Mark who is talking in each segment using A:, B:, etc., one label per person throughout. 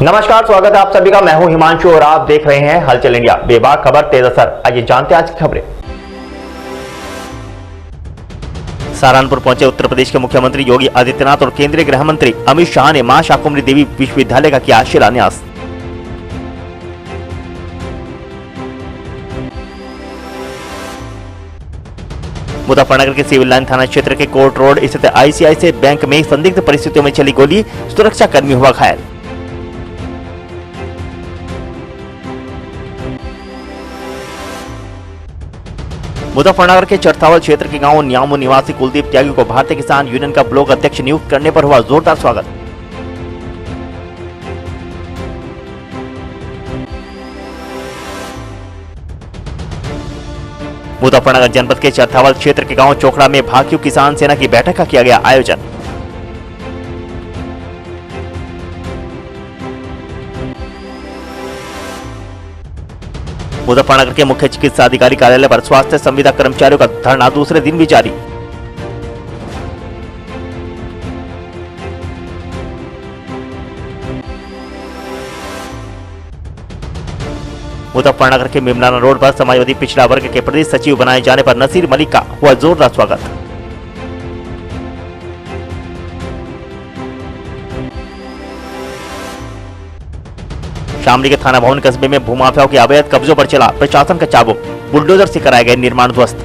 A: नमस्कार, स्वागत है आप सभी का। मैं हूं हिमांशु और आप देख रहे हैं हलचल इंडिया। बेबाक खबर तेज असर। आइए जानते हैं आज की खबरें। सहारनपुर पहुंचे उत्तर प्रदेश के मुख्यमंत्री योगी आदित्यनाथ और केंद्रीय गृह मंत्री अमित शाह ने मां शाकुंभरी देवी विश्वविद्यालय का किया शिलान्यास। मुजफ्फरनगर के सिविल लाइन थाना क्षेत्र के कोर्ट रोड स्थित आईसीआईसीआई बैंक में संदिग्ध परिस्थितियों में चली गोली, सुरक्षा कर्मी हुआ घायल। मुजफ्फरनगर के चरथावल क्षेत्र के गांव न्यामू निवासी कुलदीप त्यागी को भारतीय किसान यूनियन का ब्लॉक अध्यक्ष नियुक्त करने पर हुआ जोरदार स्वागत। मुजफ्फरनगर जनपद के चरथावल क्षेत्र के गांव चोखड़ा में भाकियू किसान सेना की बैठक का किया गया आयोजन। मुजफ्फरनगर के मुख्य चिकित्सा अधिकारी कार्यालय पर स्वास्थ्य संविदा कर्मचारियों का धरना दूसरे दिन भी जारी। मुजफ्फरनगर के मिमलाना रोड पर समाजवादी पिछड़ा वर्ग के प्रदेश सचिव बनाए जाने पर नसीर मलिक का हुआ जोरदार स्वागत। शामली के थाना भवन कस्बे में भूमाफियाओं के अवैध कब्जों पर चला प्रशासन का चाबुक, बुलडोजर से कराए गए निर्माण ध्वस्त।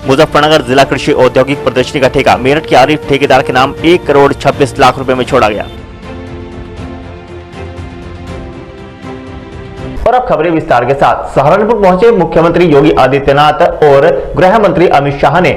A: मुजफ्फरनगर जिला कृषि औद्योगिक प्रदर्शनी का ठेका मेरठ के आरिफ ठेकेदार के नाम 1 करोड़ 26 लाख रुपए में छोड़ा गया। और अब खबरें विस्तार के साथ। सहारनपुर पहुंचे मुख्यमंत्री योगी आदित्यनाथ और गृह मंत्री अमित शाह ने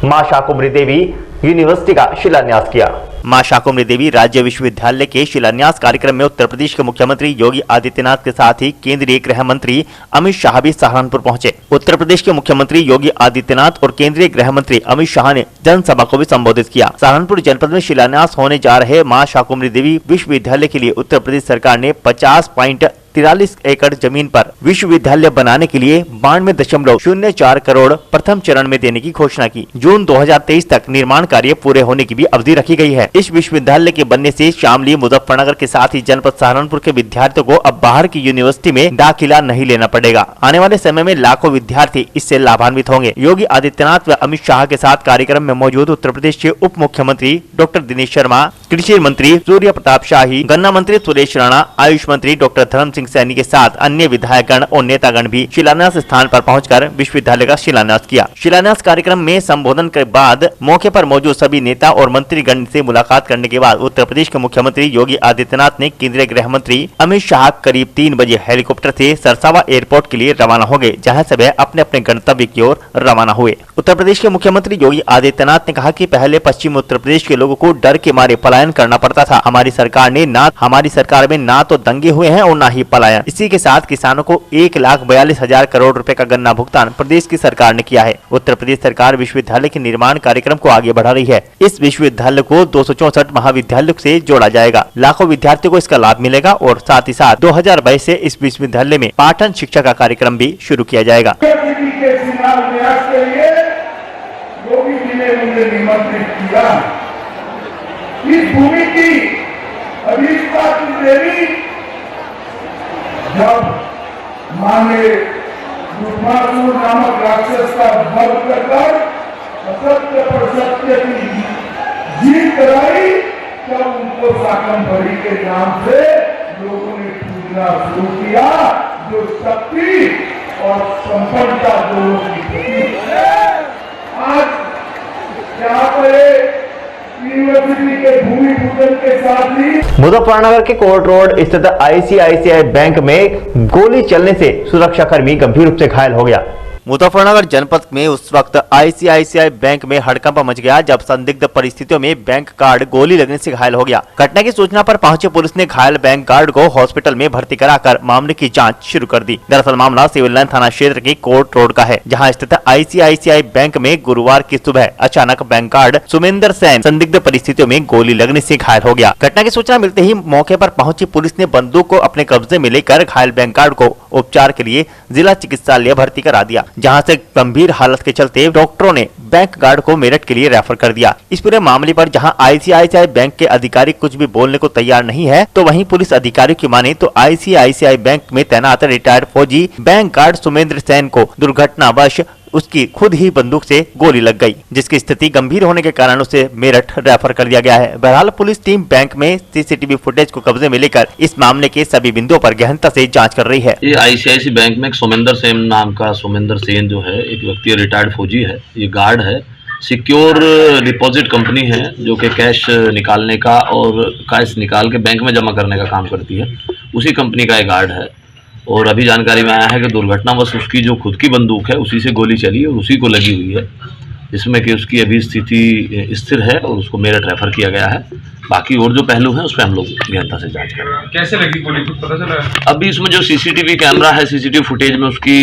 A: मां शाकुंभरी देवी यूनिवर्सिटी का शिलान्यास किया। मां शाकुंभरी देवी राज्य विश्वविद्यालय के शिलान्यास कार्यक्रम में उत्तर प्रदेश के मुख्यमंत्री योगी आदित्यनाथ के साथ ही केंद्रीय गृह मंत्री अमित शाह भी सहारनपुर पहुंचे। उत्तर प्रदेश के मुख्यमंत्री योगी आदित्यनाथ और केंद्रीय गृह मंत्री अमित शाह ने जनसभा को भी संबोधित किया। सहारनपुर जनपद में शिलान्यास होने जा रहे मां शाकुंभरी देवी विश्वविद्यालय के लिए उत्तर प्रदेश सरकार ने 50.43 एकड़ जमीन पर विश्वविद्यालय बनाने के लिए 92.04 करोड़ प्रथम चरण में देने की घोषणा की। जून 2023 तक निर्माण कार्य पूरे होने की भी अवधि रखी गई है। इस विश्वविद्यालय के बनने से शामली, मुजफ्फरनगर के साथ ही जनपद सहारनपुर के विद्यार्थियों को अब बाहर की यूनिवर्सिटी में दाखिला नहीं लेना पड़ेगा। आने वाले समय में लाखों विद्यार्थी इससे लाभान्वित होंगे। योगी आदित्यनाथ व अमित शाह के साथ कार्यक्रम में मौजूद उत्तर प्रदेश के उप मुख्यमंत्री डॉक्टर दिनेश शर्मा, कृषि मंत्री सूर्य प्रताप शाही, गन्ना मंत्री सुरेश राणा, आयुष मंत्री डॉक्टर धर्म सिंह सैनी के साथ अन्य विधायकगण और नेतागण भी शिलान्यास स्थान पर पहुंचकर विश्वविद्यालय का शिलान्यास किया। शिलान्यास कार्यक्रम में संबोधन के बाद मौके पर मौजूद सभी नेता और मंत्रीगण से मुलाकात करने के बाद उत्तर प्रदेश के मुख्यमंत्री योगी आदित्यनाथ ने केंद्रीय गृह मंत्री अमित शाह करीब 3 बजे हेलीकॉप्टर से सरसावा एयरपोर्ट के लिए रवाना हो गए, जहाँ से वह अपने अपने गंतव्य की ओर रवाना हुए। उत्तर प्रदेश के मुख्यमंत्री योगी आदित्यनाथ ने कहा कि पहले पश्चिम उत्तर प्रदेश के लोगों को डर के मारे पलायन करना पड़ता था। हमारी सरकार में ना तो दंगे हुए हैं और न ही पलायन। इसी के साथ किसानों को 1,42,000 करोड़ रुपए का गन्ना भुगतान प्रदेश की सरकार ने किया है। उत्तर प्रदेश सरकार विश्वविद्यालय के निर्माण कार्यक्रम को आगे बढ़ा रही है। इस विश्वविद्यालय को 264 महाविद्यालयों से जोड़ा जाएगा। लाखों विद्यार्थियों को इसका लाभ मिलेगा और साथ ही साथ 2022 से इस विश्वविद्यालय में पाठन शिक्षा का कार्यक्रम भी शुरू किया जाएगा।
B: इस भूमि की अधिष्ठा की देवी जब माने दुर्वासुर नामक राक्षस का वध कर असत्य पर सत्य की जीत कराई, तब उनको शाकंभरी के नाम से लोगों ने पूजना शुरू किया, जो शक्ति और संपन्नता दोनों की प्रतीक है। आज यहाँ पर यूनिवर्सिटी के भूमि पूजन के साथ ही
A: मुजफ्फरनगर के कोर्ट रोड स्थित आईसीआईसीआई बैंक में गोली चलने से सुरक्षाकर्मी गंभीर रूप से घायल हो गया। मुजफ्फरनगर जनपद में उस वक्त आईसीआईसीआई बैंक में हड़कंप मच गया जब संदिग्ध परिस्थितियों में बैंक गार्ड गोली लगने से घायल हो गया। घटना की सूचना पर पहुंचे पुलिस ने घायल बैंक गार्ड को हॉस्पिटल में भर्ती कराकर मामले की जांच शुरू कर दी। दरअसल मामला सिविल लाइन थाना क्षेत्र के कोर्ट रोड का है, जहां स्थित आईसीआईसीआई बैंक में गुरुवार की सुबह अचानक बैंक गार्ड सुमेंद्र सैन संदिग्ध परिस्थितियों में गोली लगने से घायल हो गया। घटना की सूचना मिलते ही मौके पर पहुंची पुलिस ने बंदूक को अपने कब्जे में लेकर घायल बैंक गार्ड को उपचार के लिए जिला चिकित्सालय भर्ती करा दिया। जहां से गंभीर हालत के चलते डॉक्टरों ने बैंक गार्ड को मेरठ के लिए रेफर कर दिया। इस पूरे मामले पर जहां आईसीआईसीआई बैंक के अधिकारी कुछ भी बोलने को तैयार नहीं है, तो वहीं पुलिस अधिकारियों की माने तो आईसीआईसीआई बैंक में तैनात रिटायर्ड फौजी बैंक गार्ड सुमेंद्र सेन को दुर्घटनावश उसकी खुद ही बंदूक से गोली लग गई, जिसकी स्थिति गंभीर होने के कारण उसे मेरठ रेफर कर दिया गया है। बहरहाल पुलिस टीम बैंक में सीसीटीवी फुटेज को कब्जे में लेकर इस मामले के सभी बिंदुओं पर गहनता से जांच कर रही है।
C: ये आईसीआईसी बैंक में सुमेंद्र सेन नाम का सुमेंद्र सेन जो है एक व्यक्ति रिटायर्ड फौजी है, ये गार्ड है। सिक्योर डिपॉजिट कंपनी है जो कि कैश निकालने का और कैश निकाल के बैंक में जमा करने का काम करती है, उसी कंपनी का ये गार्ड है। और अभी जानकारी में आया है कि दुर्घटनावश उसकी जो खुद की बंदूक है उसी से गोली चली और उसी को लगी हुई है, जिसमें कि उसकी अभी स्थिति स्थिर है और उसको मेरठ रेफर किया गया है। बाकी और जो पहलू हैं उस पर हम लोग गहनता से जांच कर रहे हैं।
D: कैसे लगी गोली, कुछ पता चला?
C: अभी इसमें जो सीसीटीवी कैमरा है, सीसीटीवी फुटेज में उसकी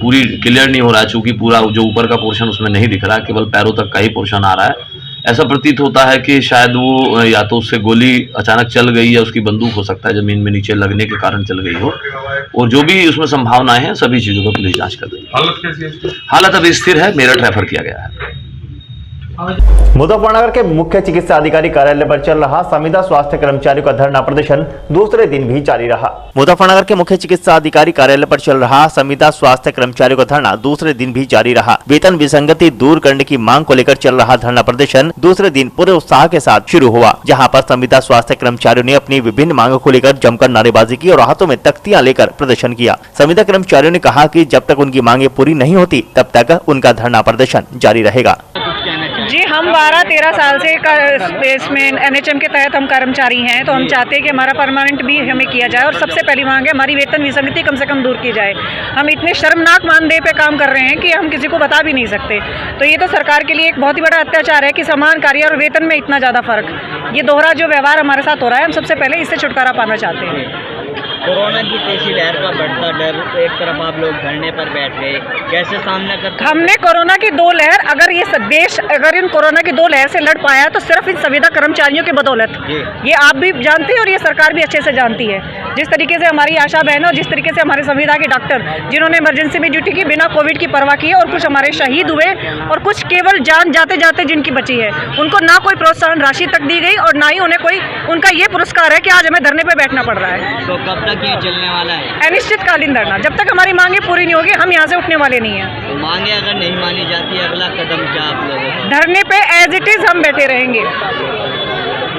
C: पूरी क्लियर नहीं हो रहा है, चूंकि पूरा जो ऊपर का पोर्शन उसमें नहीं दिख रहा है, केवल पैरों तक का ही पोर्शन आ रहा है। ऐसा प्रतीत होता है कि शायद वो या तो उससे गोली अचानक चल गई या उसकी बंदूक हो सकता है जमीन में नीचे लगने के कारण चल गई हो, और जो भी उसमें संभावनाएं हैं सभी चीजों पर पुलिस जांच कर रही है।
D: हालत कैसी है?
C: हालत अभी स्थिर है, मेरठ रेफर किया गया है।
A: मुजफ्फरनगर के मुख्य चिकित्सा अधिकारी कार्यालय पर चल रहा संविदा स्वास्थ्य कर्मचारियों का धरना प्रदर्शन दूसरे दिन भी जारी रहा। मुजफ्फरनगर के मुख्य चिकित्सा अधिकारी कार्यालय पर चल रहा संविदा स्वास्थ्य कर्मचारियों का धरना दूसरे दिन भी जारी रहा। वेतन विसंगति दूर करने की मांग को लेकर चल रहा धरना प्रदर्शन दूसरे दिन पूरे उत्साह के साथ शुरू हुआ, जहां पर संविदा स्वास्थ्य कर्मचारियों ने अपनी विभिन्न मांगों को लेकर जमकर नारेबाजी की और हाथों में तख्तियां लेकर प्रदर्शन किया। संविदा कर्मचारियों ने कहा कि जब तक उनकी मांगे पूरी नहीं होती तब तक उनका धरना प्रदर्शन जारी रहेगा।
E: जी, हम 12-13 साल से इसमें एनएचएम के तहत हम कर्मचारी हैं, तो हम चाहते हैं कि हमारा परमानेंट भी हमें किया जाए और सबसे पहली मांग है हमारी वेतन विसंगति कम से कम दूर की जाए। हम इतने शर्मनाक मानदेय पे काम कर रहे हैं कि हम किसी को बता भी नहीं सकते, तो ये तो सरकार के लिए एक बहुत ही बड़ा अत्याचार है कि समान कार्य और वेतन में इतना ज़्यादा फर्क, ये दोहरा जो व्यवहार हमारे साथ हो रहा है, हम सबसे पहले इससे छुटकारा पाना चाहते हैं।
F: कोरोना की तेजी लहर का बढ़ता डर, एक तरफ आप लोग धरने पर बैठ गए, कैसे सामना करते?
E: हमने कोरोना की 2 लहर, अगर ये देश अगर इन कोरोना की 2 लहर से लड़ पाया तो सिर्फ इन संविदा कर्मचारियों की बदौलत। ये आप भी जानते हैं और ये सरकार भी अच्छे से जानती है। जिस तरीके से हमारी आशा बहन और जिस तरीके से हमारे संविदा के डॉक्टर जिन्होंने इमरजेंसी में ड्यूटी की बिना कोविड की परवाह की, और कुछ हमारे शहीद हुए और कुछ केवल जान जाते जाते जिनकी बची है, उनको ना कोई प्रोत्साहन राशि तक दी गई और ना ही उन्हें कोई उनका ये पुरस्कार है कि आज हमें धरने पर बैठना पड़ रहा है।
F: तो कब तक ये चलने वाला है?
E: अनिश्चितकालीन धरना, जब तक हमारी मांगे पूरी नहीं होगी हम यहाँ से उठने वाले नहीं हैं।
F: तो मांगे अगर नहीं मानी जाती है, अगला कदम क्या आप लोगों का?
E: धरने पे एज इट इज हम बैठे रहेंगे।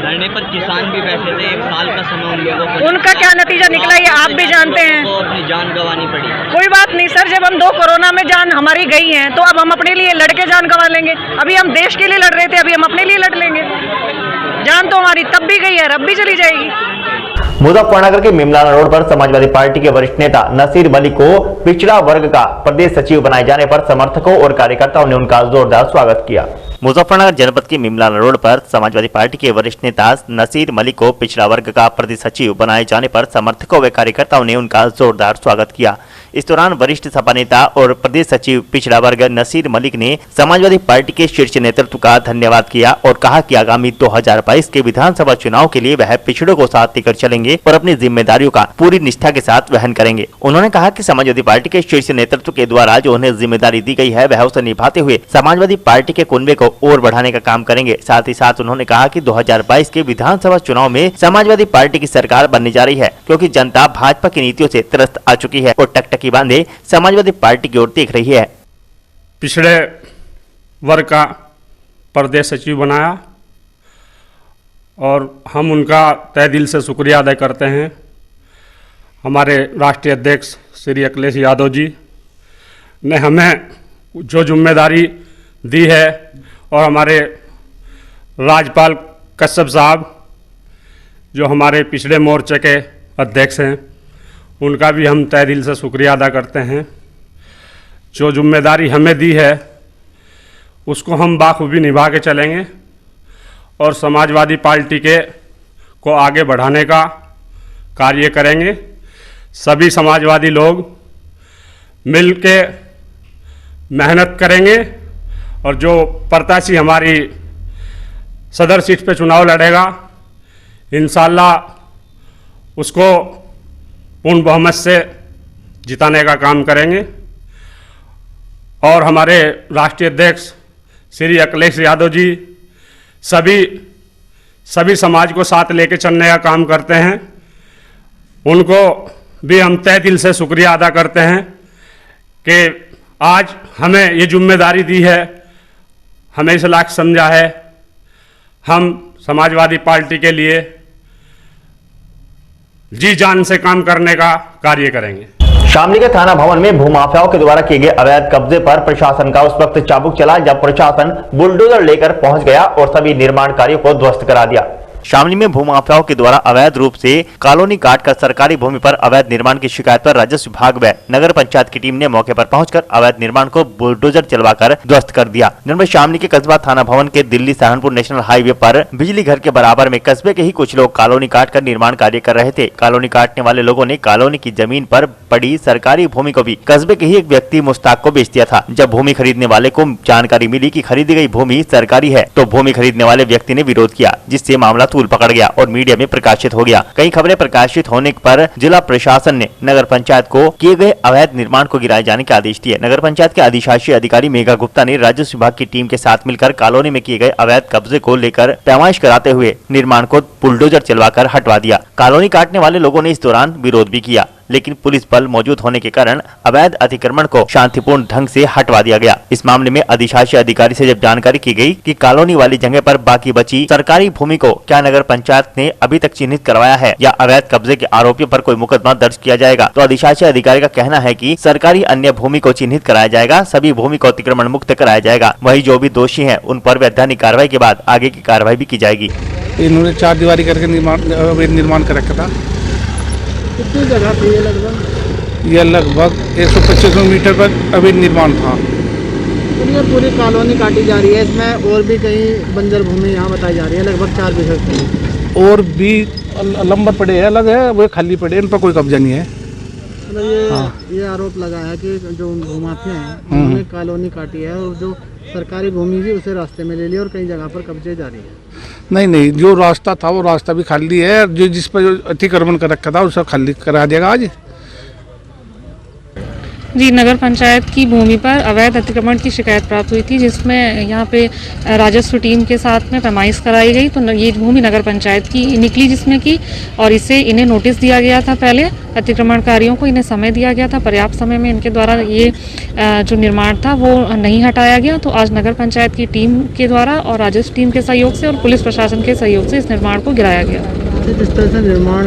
F: धरने पर किसान भी बैठे थे, 1 साल का समय उन लोगों को,
E: उनका क्या नतीजा निकला ये आप भी जानते हैं।
F: तो अपनी जान गंवानी पड़ी।
E: कोई बात नहीं सर, जब हम 2 कोरोना में जान हमारी गई है तो अब हम अपने लिए लड़के जान गंवा लेंगे। अभी हम देश के लिए लड़ रहे थे, अभी हम अपने लिए लड़ लेंगे। जान तो हमारी तब भी गई है, अब भी चली जाएगी।
A: मुजफ्फरनगर के मिमलाना रोड पर समाजवादी पार्टी के वरिष्ठ नेता नसीर मलिक को पिछड़ा वर्ग का प्रदेश सचिव बनाए जाने पर समर्थकों और कार्यकर्ताओं ने उनका जोरदार स्वागत किया। मुजफ्फरनगर जनपद के मिमलाना रोड पर समाजवादी पार्टी के वरिष्ठ नेता नसीर मलिक को पिछड़ा वर्ग का प्रदेश सचिव बनाए जाने पर समर्थकों व कार्यकर्ताओं ने उनका जोरदार स्वागत किया। इस दौरान वरिष्ठ सपा नेता और प्रदेश सचिव पिछड़ा वर्ग नसीर मलिक ने समाजवादी पार्टी के शीर्ष नेतृत्व का धन्यवाद किया और कहा कि आगामी 2022 के विधानसभा चुनाव के लिए वह पिछड़ों को साथ लेकर चलेंगे और अपनी जिम्मेदारियों का पूरी निष्ठा के साथ वहन करेंगे। उन्होंने कहा कि समाजवादी पार्टी के शीर्ष नेतृत्व के द्वारा जो उन्हें जिम्मेदारी दी गई है वह उसे निभाते हुए समाजवादी पार्टी के कुनबे को और बढ़ाने का काम करेंगे। साथ ही साथ उन्होंने कहा कि 2022 के विधानसभा चुनाव में समाजवादी पार्टी की सरकार बनने जा रही है, क्योंकि जनता भाजपा की नीतियों से त्रस्त आ चुकी है और टकटकी बांधे समाजवादी पार्टी की ओर देख रही है।
G: पिछड़े वर्ग का प्रदेश सचिव बनाया और हम उनका तहे दिल से शुक्रिया अदा करते हैं। हमारे राष्ट्रीय अध्यक्ष श्री अखिलेश यादव जी ने हमें जो जिम्मेदारी दी है और हमारे राज्यपाल कश्यप साहब जो हमारे पिछड़े मोर्चे के अध्यक्ष हैं, उनका भी हम तहे दिल से शुक्रिया अदा करते हैं। जो जिम्मेदारी हमें दी है उसको हम बाखूबी निभा के चलेंगे और समाजवादी पार्टी को आगे बढ़ाने का कार्य करेंगे। सभी समाजवादी लोग मिल के मेहनत करेंगे और जो प्रत्याशी हमारी सदर सीट पे चुनाव लड़ेगा इंशाल्लाह उसको पूर्ण बहुमत से जिताने का काम करेंगे। और हमारे राष्ट्रीय अध्यक्ष श्री अखिलेश यादव जी सभी समाज को साथ लेके चलने का काम करते हैं। उनको भी हम तहे दिल से शुक्रिया अदा करते हैं कि आज हमें ये जिम्मेदारी दी है, हमें इस लायक समझा है। हम समाजवादी पार्टी के लिए जी जान से काम करने का कार्य करेंगे।
A: शामली के थाना भवन में भूमाफियाओं के द्वारा किए गए अवैध कब्जे पर प्रशासन का उस वक्त चाबुक चला जब प्रशासन बुलडोजर लेकर पहुंच गया और सभी निर्माण कार्यों को ध्वस्त करा दिया। शामली में भूमाफियाओं के द्वारा अवैध रूप से कॉलोनी काटकर सरकारी भूमि पर अवैध निर्माण की शिकायत पर राजस्व विभाग व नगर पंचायत की टीम ने मौके पर पहुंचकर अवैध निर्माण को बुलडोजर चलवाकर ध्वस्त कर दिया। जिनमें शामली के कस्बा थाना भवन के दिल्ली सहारनपुर नेशनल हाईवे पर बिजली घर के बराबर में कस्बे के ही कुछ लोग कॉलोनी काटकर निर्माण कार्य कर रहे थे। कॉलोनी काटने वाले लोगों ने कॉलोनी की जमीन पर पड़ी सरकारी भूमि को भी कस्बे के ही एक व्यक्ति मुश्ताक को बेच दिया था। जब भूमि खरीदने वाले को जानकारी मिली कि खरीदी गई भूमि सरकारी है तो भूमि खरीदने वाले व्यक्ति ने विरोध किया, जिससे मामला तूल पकड़ गया और मीडिया में प्रकाशित हो गया। कई खबरें प्रकाशित होने पर जिला प्रशासन ने नगर पंचायत को किए गए अवैध निर्माण को गिराए जाने के आदेश दिए। नगर पंचायत के अधिशासी अधिकारी मेघा गुप्ता ने राजस्व विभाग की टीम के साथ मिलकर कॉलोनी में किए गए अवैध कब्जे को लेकर पैमाइश कराते हुए निर्माण को बुलडोजर चलवाकर हटवा दिया। कॉलोनी काटने वाले लोगों ने इस दौरान विरोध भी किया, लेकिन पुलिस बल मौजूद होने के कारण अवैध अतिक्रमण को शांतिपूर्ण ढंग से हटवा दिया गया। इस मामले में अधिशासी अधिकारी से जब जानकारी की गई कि कॉलोनी वाली जगह पर बाकी बची सरकारी भूमि को क्या नगर पंचायत ने अभी तक चिन्हित करवाया है या अवैध कब्जे के आरोपियों पर कोई मुकदमा दर्ज किया जाएगा, तो अधिशासी अधिकारी का कहना है कि सरकारी अन्य भूमि को चिन्हित कराया जाएगा, सभी भूमि को अतिक्रमण मुक्त कराया जाएगा। वही जो भी दोषी है उन पर वैधानिक कार्रवाई के बाद आगे की कार्रवाई भी की जाएगी।
D: इन्होंने 4 दीवारी करके निर्माण कर रखा था।
F: कितनी जगह थी ये लगभग?
D: यह लगभग 125 मीटर पर अभी निर्माण था।
F: तो ये पूरी कॉलोनी काटी जा रही है, इसमें और भी कहीं बंजर भूमि यहाँ बताई जा रही है, लगभग 4 बीघा
D: और भी लंबर पड़े हैं, अलग है, वो खाली पड़े, इन पर कोई कब्जा नहीं है।
F: मतलब ये आरोप लगा है कि जो भूमाफिया हैं उन्होंने कॉलोनी काटी है और जो सरकारी भूमि भी उसे रास्ते में ले लिया और कई जगह पर कब्जे जारी है।
D: नहीं, जो रास्ता था वो रास्ता भी खाली है, जो जिस पर जो अतिक्रमण कर रखा था उसको खाली करा देगा आज।
H: जी, नगर पंचायत की भूमि पर अवैध अतिक्रमण की शिकायत प्राप्त हुई थी, जिसमें यहाँ पे राजस्व टीम के साथ में पैमाइश कराई गई। तो ये भूमि नगर पंचायत की निकली जिसमें की, और इसे इन्हें नोटिस दिया गया था। पहले अतिक्रमणकारियों को इन्हें समय दिया गया था, पर्याप्त समय में इनके द्वारा ये जो निर्माण था वो नहीं हटाया गया। तो आज नगर पंचायत की टीम के द्वारा और राजस्व टीम के सहयोग से और पुलिस प्रशासन के सहयोग से इस निर्माण को गिराया गया।
F: जिस तरह से निर्माण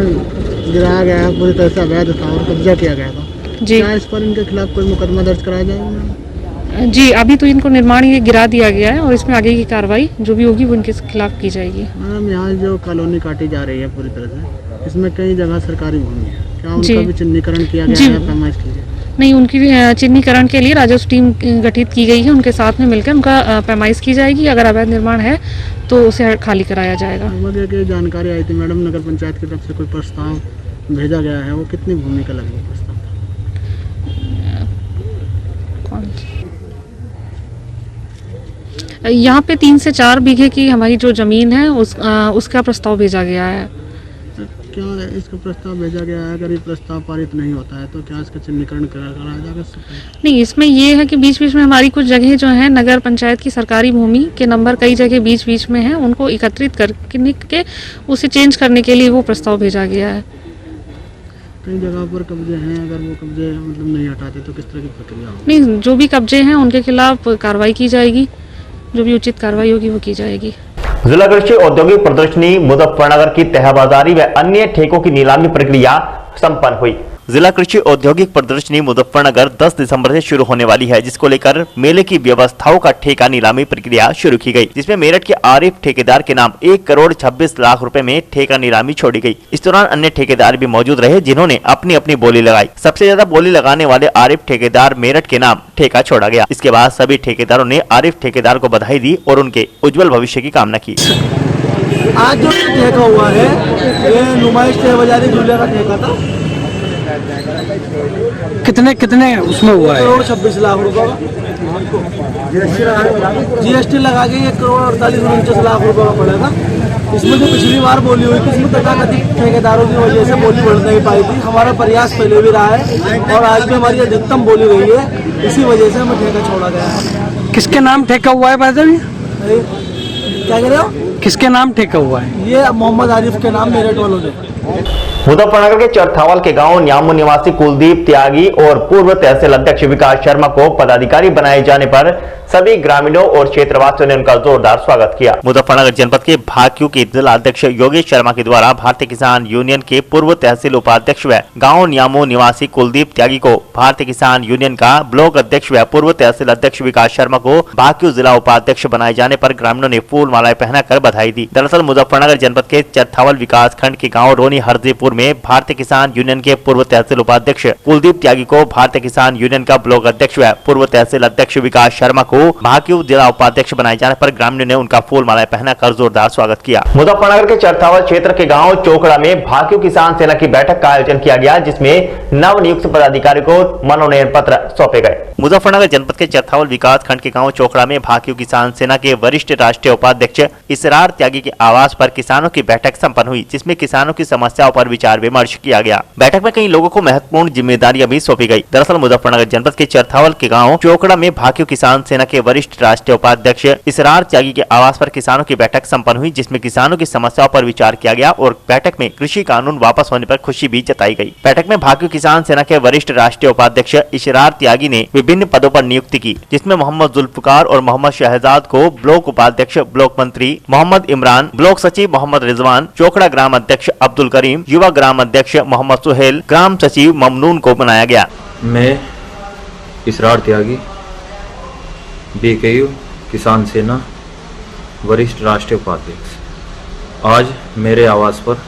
F: गिराया गया है पूरी तरह से अवैध था और कब्जा किया गया था,
H: जी,
F: क्या इस पर इनके खिलाफ कोई मुकदमा दर्ज कराया जाएगा?
H: जी, अभी तो इनको निर्माण ये गिरा दिया गया है और इसमें आगे की कार्रवाई जो भी होगी वो इनके खिलाफ की जाएगी।
F: मैडम, यहाँ जो कॉलोनी काटी जा रही है पूरी तरह से, इसमें कई जगह सरकारी भूमि है, क्या उनका भी चिन्हीकरण किया गया है, पैमाइश की गई?
H: नहीं, उनकी चिन्हीकरण के लिए राजस्व टीम गठित की गई है, उनके साथ में मिलकर उनका पैमाइश की जाएगी। अगर अवैध निर्माण है तो उसे खाली कराया जाएगा।
F: मुझे जानकारी आई थी मैडम, नगर पंचायत की तरफ से कोई प्रस्ताव भेजा गया है, वो कितनी भूमि का लगभग प्रस्ताव?
H: यहाँ पे 3 से 4 बीघे की हमारी जो जमीन है उसका प्रस्ताव भेजा गया है।
F: क्या इसका प्रस्ताव भेजा गया है? अगर ये प्रस्ताव पारित नहीं होता है तो क्या इसका चिन्हीकरण कराया जाएगा?
H: नहीं, इसमें ये है कि बीच बीच में हमारी कुछ जगह जो है नगर पंचायत की सरकारी भूमि के नंबर कई जगह बीच बीच में है, उनको एकत्रित करके उसे चेंज करने के लिए वो प्रस्ताव भेजा गया है।
F: कई जगह पर कब्जे हैं, अगर वो कब्जे मतलब नहीं हटाते तो किस तरह की प्रक्रिया होगी?
H: नहीं, जो भी कब्जे हैं उनके खिलाफ कार्रवाई की जाएगी, जो भी उचित कार्रवाई होगी वो की जाएगी।
A: जिला कृषि औद्योगिक प्रदर्शनी मुजफ्फरनगर की तहबाजारी व अन्य ठेकों की नीलामी प्रक्रिया संपन्न हुई। जिला कृषि औद्योगिक प्रदर्शनी मुजफ्फरनगर 10 दिसंबर से शुरू होने वाली है, जिसको लेकर मेले की व्यवस्थाओं का ठेका नीलामी प्रक्रिया शुरू की गई, जिसमें मेरठ के आरिफ ठेकेदार के नाम 1,26,00,000 रुपए में ठेका नीलामी छोड़ी गई। इस दौरान अन्य ठेकेदार भी मौजूद रहे, जिन्होंने अपनी अपनी बोली लगाई। सबसे ज्यादा बोली लगाने वाले आरिफ ठेकेदार मेरठ के नाम ठेका छोड़ा गया। इसके बाद सभी ठेकेदारों ने आरिफ ठेकेदार को बधाई दी और उनके उज्जवल भविष्य की कामना की।
I: आज जो ठेका हुआ है ये नुमाइश बाजारी झूले का ठेका था।
D: कितने उसमें हुआ है?
I: 1,26,00,000 रुपये का जीएसटी लगा के 1,48,49,00,000 रुपये का पड़ेगा। इसमें जो पिछली बार बोली हुई थी, इसमें तथाकथित ठेकेदारों की वजह से बोली बढ़ नहीं पाई थी। हमारा प्रयास पहले भी रहा है और आज भी हमारी अधिकतम बोली रही है, इसी वजह से हमें ठेका छोड़ा गया है।
F: किसके नाम ठेका हुआ है भाई?
I: क्या कह रहे हो?
F: किसके नाम ठेका हुआ है?
I: ये मोहम्मद आरिफ के नाम मेरठ वालों ने।
A: मुजफ्फरनगर के चरथावल के गांव न्यामू निवासी कुलदीप त्यागी और पूर्व तहसील अध्यक्ष विकास शर्मा को पदाधिकारी बनाए जाने पर सभी ग्रामीणों और क्षेत्रवासियों ने उनका जोरदार स्वागत किया। मुजफ्फरनगर जनपद के भाकियू के जिला अध्यक्ष योगेश शर्मा के द्वारा भारतीय किसान यूनियन के पूर्व तहसील उपाध्यक्ष व गाँव न्यामू निवासी कुलदीप त्यागी को भारतीय किसान यूनियन का ब्लॉक अध्यक्ष व पूर्व तहसील अध्यक्ष विकास शर्मा को भाकियू जिला उपाध्यक्ष बनाए जाने पर ग्रामीणों ने फूल मालाएं पहनाकर बधाई दी। दरअसल मुजफ्फरनगर जनपद के चरथावल विकास खंड के गाँव रोनी हरदीपुर में भारतीय किसान यूनियन के पूर्व तहसील उपाध्यक्ष कुलदीप त्यागी को भारतीय किसान यूनियन का ब्लॉक अध्यक्ष व पूर्व तहसील अध्यक्ष विकास शर्मा को भाकियू जिला उपाध्यक्ष बनाए जाने पर ग्रामीणों ने उनका फूल मालाएं पहनाकर जोरदार स्वागत किया। मुजफ्फरनगर के चरथावल क्षेत्र के गांव चोकड़ा में भाकियू किसान सेना की बैठक का आयोजन किया गया, जिसमें नव नियुक्त पदाधिकारी को मनोनयन पत्र सौंपे गए। मुजफ्फरनगर जनपद के चरथावल विकास खंड के गाँव चोकड़ा में भाकियू किसान सेना के वरिष्ठ राष्ट्रीय उपाध्यक्ष इसरार त्यागी के आवास पर किसानों की बैठक संपन्न हुई, जिसमें किसानों की समस्याओं पर विचार विमर्श किया गया। बैठक में कई लोगों को महत्वपूर्ण जिम्मेदारियां भी सौंपी गई। दरअसल मुजफ्फरनगर जनपद के चरथावल के गांव चोकड़ा में भाकियू किसान सेना के वरिष्ठ राष्ट्रीय उपाध्यक्ष इसरार त्यागी के आवास पर किसानों की बैठक संपन्न हुई, जिसमें किसानों की समस्याओं पर विचार किया गया और बैठक में कृषि कानून वापस होने पर खुशी भी जताई गई। बैठक में भाकियू किसान सेना के वरिष्ठ राष्ट्रीय उपाध्यक्ष इसरार त्यागी ने विभिन्न पदों पर नियुक्ति की, जिसमें मोहम्मद जुल्फकार और मोहम्मद शहजाद को ब्लॉक उपाध्यक्ष, ब्लॉक मंत्री मोहम्मद इमरान, ब्लॉक सचिव मोहम्मद रिजवान, चोकड़ा ग्राम अध्यक्ष अब्दुल करीम, युवा ग्राम अध्यक्ष मोहम्मद सुहेल, ग्राम सचिव ममनून को बनाया गया।
J: मैं इसरार त्यागी, बीकेयू किसान सेना वरिष्ठ राष्ट्रीय उपाध्यक्ष, आज मेरे आवास पर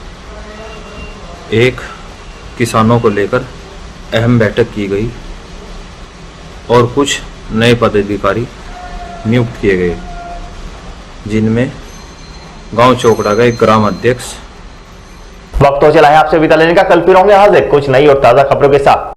J: एक किसानों को लेकर अहम बैठक की गई और कुछ नए पदाधिकारी नियुक्त किए गए, जिनमें गांव चोकड़ा का एक ग्राम अध्यक्ष।
A: वक्त हो चला है आपसे विदा लेने का। कल फिर होंगे हाजिर कुछ नई और ताजा खबरों के साथ।